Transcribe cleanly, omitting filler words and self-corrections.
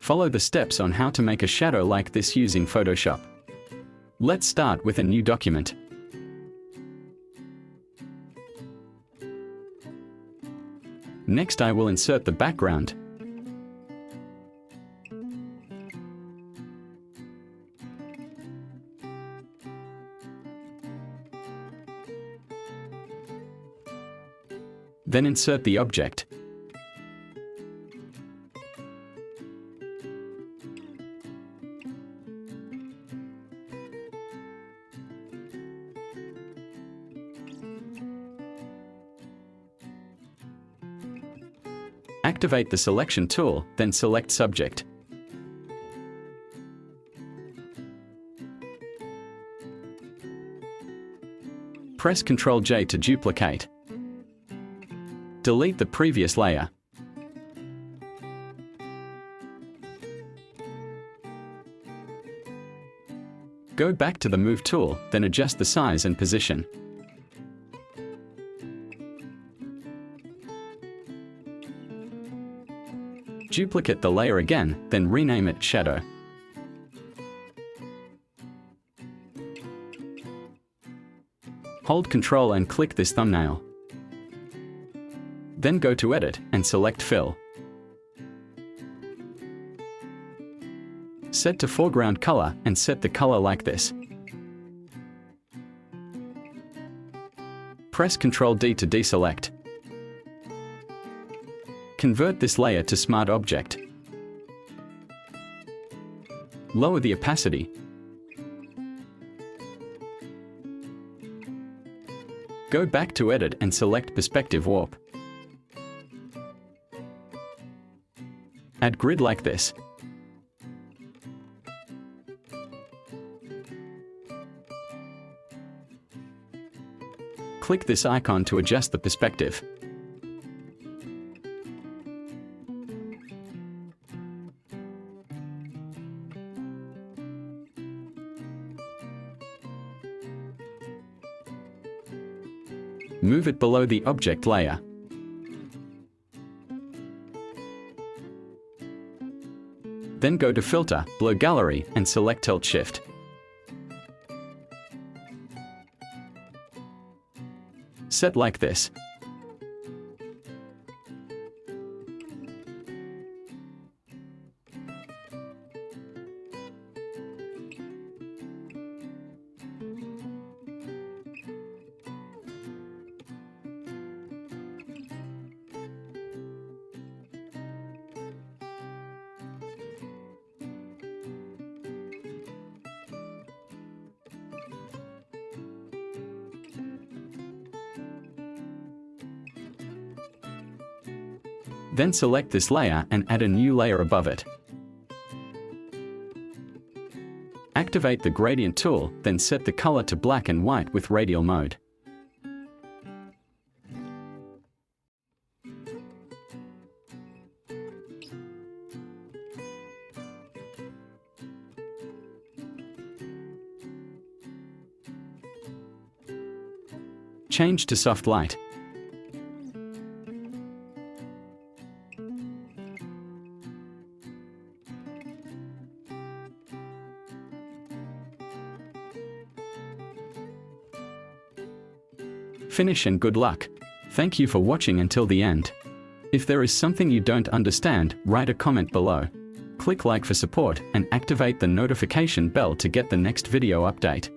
Follow the steps on how to make a shadow like this using Photoshop. Let's start with a new document. Next I will insert the background. Then insert the object. Activate the selection tool, then select subject. Press Ctrl J to duplicate. Delete the previous layer. Go back to the Move tool, then adjust the size and position. Duplicate the layer again, then rename it Shadow. Hold Ctrl and click this thumbnail. Then go to Edit and select Fill. Set to foreground color and set the color like this. Press Ctrl D to deselect. Convert this layer to Smart Object. Lower the opacity. Go back to Edit and select Perspective Warp. Add grid like this. Click this icon to adjust the perspective. Move it below the object layer. Then go to Filter, Blur Gallery, and select Tilt Shift. Set like this. Then select this layer and add a new layer above it. Activate the gradient tool, then set the color to black and white with radial mode. Change to soft light. Finish and good luck. Thank you for watching until the end. If there is something you don't understand, write a comment below. Click like for support and activate the notification bell to get the next video update.